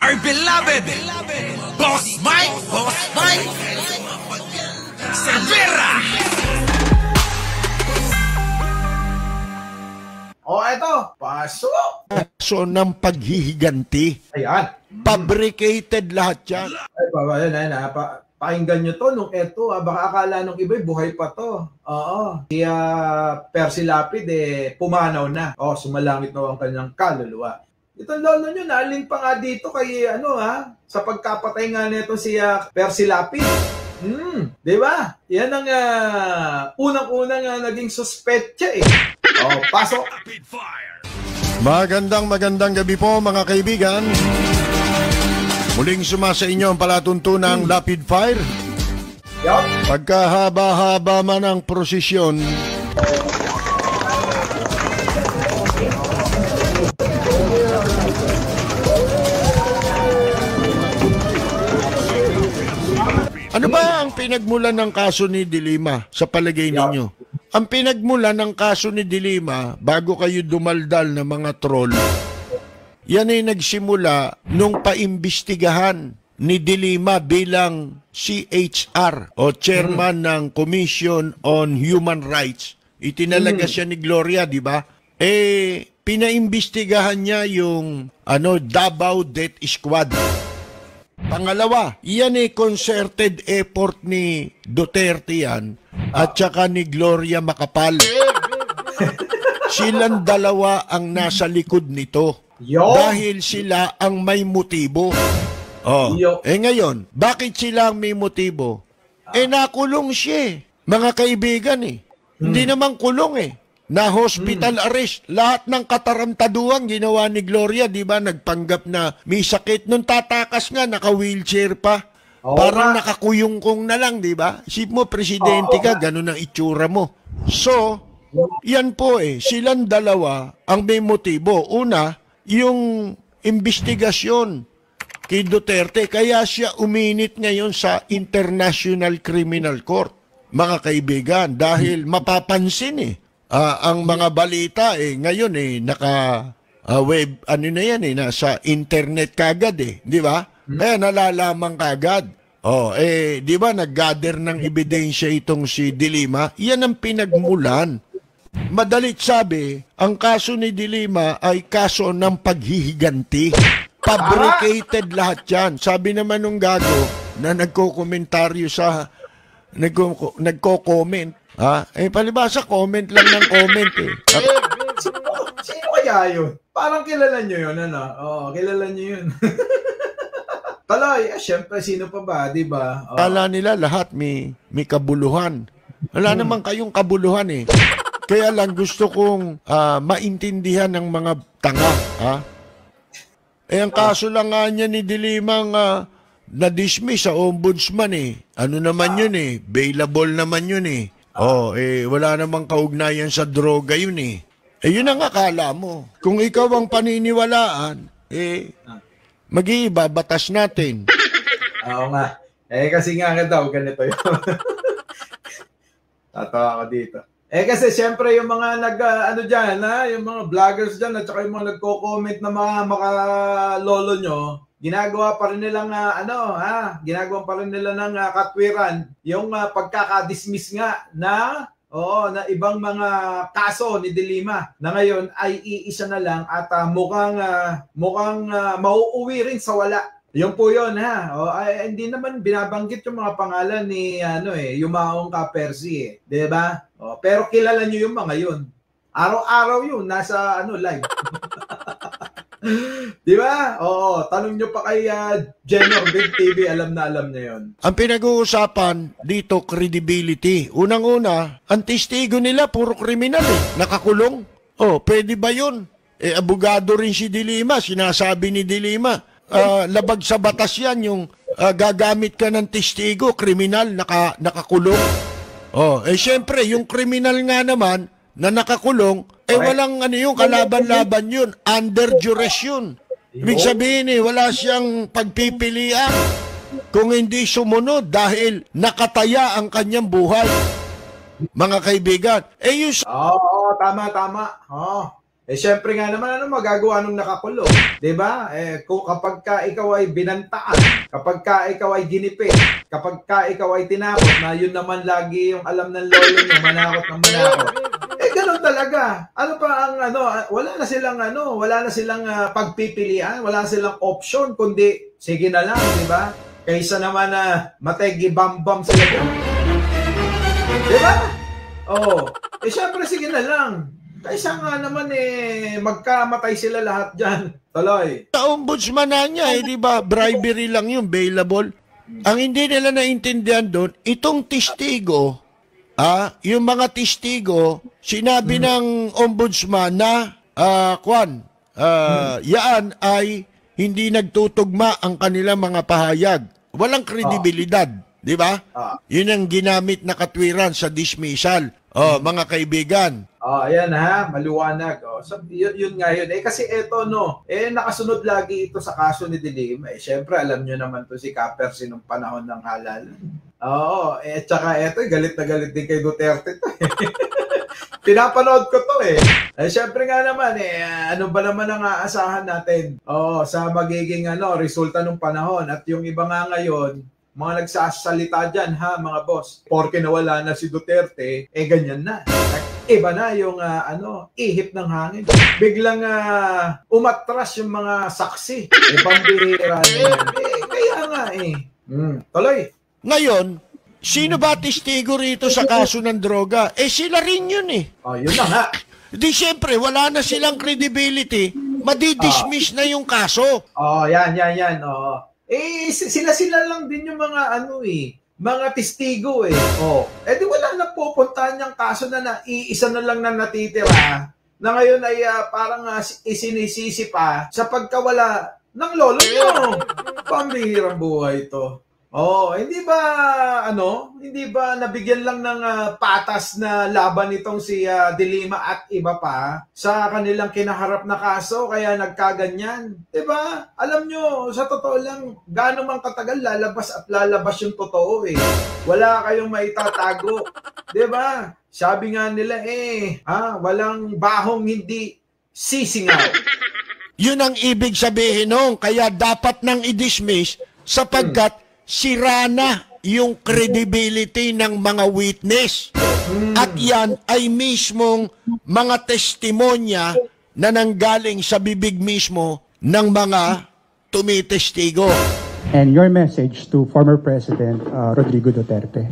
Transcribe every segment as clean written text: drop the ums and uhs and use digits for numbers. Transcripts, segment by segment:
Our beloved Boss Mike Cervera. O eto, pasok! So ng paghihiganti. Ayan. Fabricated lahat yan. Ay, pakinggan nyo to nung eto. Baka akala nung iba'y buhay pa to. Oo. Si Percy Lapid, pumanaw na. Sumalangit na ang kanyang kaluluwa. Itong lolo nyo, naaling pa nga dito kay, sa pagkapatay nga nito si Percy Lapid. Diba? Yan ang unang-unang naging suspetya eh. Pasok! Magandang gabi po mga kaibigan. Muling sumasa inyo ang palatuntunang Rapid Fire. Pagkahaba-haba man ang prosesyon, ano ba ang pinagmulan ng kaso ni Dilima sa palagay ninyo? Ang pinagmulan ng kaso ni Dilima, bago kayo dumaldal ng mga troll, yan ay nagsimula nung paimbestigahan ni Dilima bilang CHR o Chairman ng Commission on Human Rights. Itinalaga siya ni Gloria, di ba? Pinaimbestigahan niya yung Davao Death Squad. Pangalawa, yan ay concerted effort ni Duterte yan at saka ni Gloria Macapagal. Silang dalawa ang nasa likod nito. Dahil sila ang may motibo. Ngayon, bakit sila ang may motibo? Nakulong siya. Mga kaibigan Hindi naman kulong na hospital arrest. Lahat ng katarantaduhan ginawa ni Gloria, di ba? Nagpanggap na may sakit. Nung tatakas nga, naka-wheelchair pa. Parang nakakuyungkong na lang, di ba? Isip mo, presidente ka, ganun ang itsura mo. So, yan po silang dalawa ang may motibo. Una, yung investigasyon kay Duterte, kaya siya uminit ngayon sa International Criminal Court. Mga kaibigan, dahil mapapansin ang mga balita ngayon naka web nasa internet kagad di ba? Kaya nalalaman kagad. Di ba nag-gather ng ebidensya itong si Dilima? Yan ang pinagmulan. Madalit sabi, ang kaso ni Dilima ay kaso ng paghihiganti. Fabricated lahat yan. Sabi naman nung gago na nagko-komentaryo sa nagko-comment. Palibasa, comment lang ng comment Sino kaya yun? Parang kilala nyo yun, kilala nyo yun. Taloy, syempre, sino pa ba, di ba? Kala nila lahat may kabuluhan. Wala naman kayong kabuluhan Kaya lang gusto kong maintindihan ng mga tanga. Ang kaso lang nga niya ni Dilimang na-dismiss sa ombudsman Ano naman yun bailable naman yun wala namang kaugnayan sa droga yun yun ang akala mo. Kung ikaw ang paniniwalaan, mag-iiba, batas natin. Oo nga. Kasi nga daw, ganito yun. Tatawa ako dito. Kasi siyempre yung mga dyan, yung mga vloggers dyan, at saka yung mga nagko-comment na mga makalolo nyo, ginagawa pa rin nilang ginagawa pa rin nila ng katwiran yung pagkakadismiss nga na ibang mga kaso ni Dilima na ngayon ay iisa na lang at mukhang mauuwi rin sa wala. Yun po yun hindi naman binabanggit yung mga pangalan ni Yumaong ka Percy di ba? Pero kilala nyo yung mga yun. Araw-araw yun nasa live. Di ba? Tanong nyo pa kay Jenner Big TV, alam niya yun. Ang pinag-uusapan dito, credibility. Unang-una, ang testigo nila, puro kriminal nakakulong. Pwede ba yun? Abogado rin si Dilima, sinasabi ni Dilima, labag sa batas yan, yung gagamit ka ng testigo, kriminal, nakakulong. Siyempre, yung kriminal nga naman, na nakakulong, walang yung kalaban-laban yun, under duress yun. Ibig sabihin wala siyang pagpipilian kung hindi sumunod dahil nakataya ang kanyang buhay. Mga kaibigan, tama. Syempre nga naman, ano magagawa nung nakakulong? Diba? Kapag ka ikaw ay binantaan, kapag ka ikaw ay ginipit, kapag ka ikaw ay tinakot, na yun naman lagi yung alam ng lolo nyo, manakot ng manakot. Ganun talaga. Ano pa ang wala na silang pagpipilian, wala na silang option, kundi sige na lang, diba? Kaysa naman mategi bam-bam sila doon. Diba? Syempre sige na lang. Kaysa nga naman magkamatay sila lahat dyan. Tuloy. Sa ombudsman na niya, di ba? Bribery lang yung bailable. Ang hindi nila naintindihan doon, itong testigo, yung mga testigo, sinabi ng ombudsman na, yaan ay hindi nagtutugma ang kanilang mga pahayag. Walang kredibilidad. Di ba? Yun ang ginamit na katwiran sa dismissal. Mga kaibigan. Ayan maliwanag. Yun nga yun. Kasi eto nakasunod lagi ito sa kaso ni De Lima. Syempre, alam nyo naman to si Kapersi nung panahon ng halal. Tsaka eto, galit na galit din kay Duterte to. Pinapanood ko to syempre nga naman ano ba naman ang aasahan natin? Sa magiging resulta ng panahon. At yung iba nga ngayon, mga nagsasalita dyan mga boss, porke nawala na si Duterte, ganyan na. Iba na yung ihip ng hangin. Biglang umatras yung mga saksi. Pambihira na yan. Kaya nga tuloy. Ngayon, sino ba testigo rito sa kaso ng droga? Sila rin yun yun na nga. Di syempre, wala na silang credibility, madidismiss na yung kaso. Yan. Sila lang din yung mga mga testigo di wala na pupuntahan yung kaso na iisa na lang na natitira na ngayon ay parang isinisisi pa sa pagkawala ng lolo nyo. Pambihirang buhay ito. Hindi ba nabigyan lang ng patas na laban itong si De Lima at iba pa sa kanilang kinaharap na kaso kaya nagkaganyan? Diba? Alam nyo, sa totoo lang, gaano man katagal lalabas at lalabas yung totoo Wala kayong maitatago. Diba? Sabi nga nila walang bahong hindi sisingaw. Yun ang ibig sabihin kaya dapat nang i-dismiss sapagkat sira na yung credibility ng mga witness. At yan ay mismong mga testimonya na nanggaling sa bibig mismo ng mga tumitestigo. And your message to former President Rodrigo Duterte?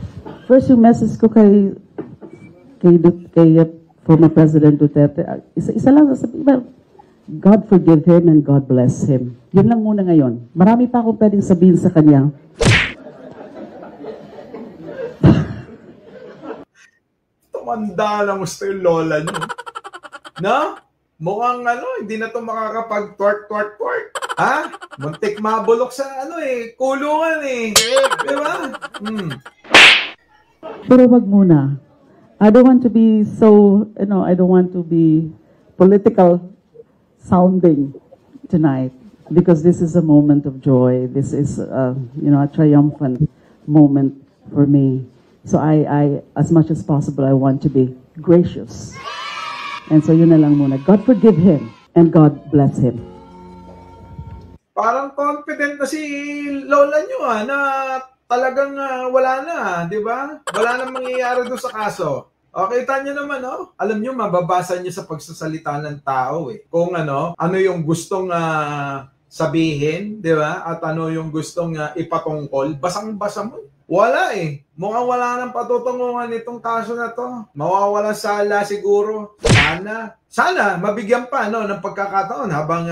First, yung message ko kay former President Duterte, isa lang, God forgive him and God bless him. Yun lang muna ngayon. Marami pa akong pwedeng sabihin sa kanya. Tumanda lang gusto yung lola nyo. Mukhang hindi na ito makakapag-twerk. Muntik mabulok sa kulungan Diba? Pero wag muna. I don't want to be so, I don't want to be political sounding tonight because this is a moment of joy. This is, a triumphant moment for me. So I, as much as possible, I want to be gracious. And so yun na lang muna. God forgive him and God bless him. Parang confident na si lola nyo na talagang wala na, di ba? Wala na mangyayari doon sa kaso. Kita nyo naman, alam nyo, mababasa nyo sa pagsasalita ng tao kung ano yung gustong sabihin, di ba? At ano yung gustong ipatungkol, basang-basa mo. Wala Mukhang wala nang patutunguhan itong kaso na to. Mawawalan sala siguro. Sana mabigyan pa ng pagkakataon habang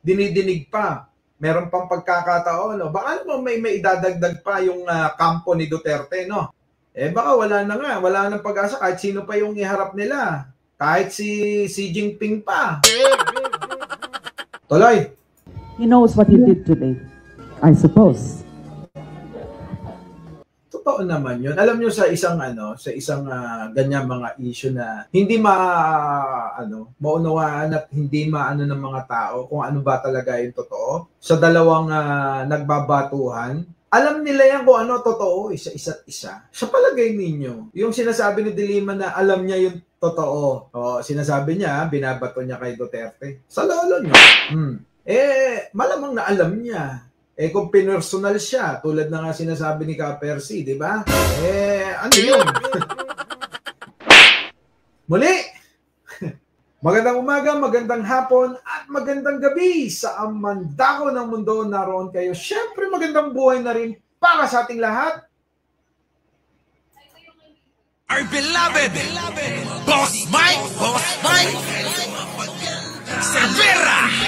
dinidinig pa. Meron pang pagkakataon. Baka naman may idadagdag pa yung kampo ni Duterte, baka wala na nga. Wala nang pag-asa kahit sino pa yung iharap nila. Kahit si Xi Jinping pa. Tuloy. He knows what he did today, I suppose. Totoo naman yun. Alam nyo sa isang ganyan mga issue na hindi maunawaan at hindi maano ng mga tao kung ano ba talaga yung totoo. Sa dalawang nagbabatuhan, alam nila yan kung ano totoo sa isa't isa. Sa palagay ninyo, yung sinasabi ni De Lima na alam niya yung totoo. Sinasabi niya, binabato niya kay Duterte. Sa lolo niya. Malamang na alam niya. Kung pinersonal siya, tulad na nga sinasabi ni Ka-Percy, di ba? Ano yun? Muli, magandang umaga, magandang hapon, at magandang gabi sa mandako ng mundo. Naroon kayo. Siyempre, magandang buhay na rin para sa ating lahat. Our beloved Boss Mike Savera.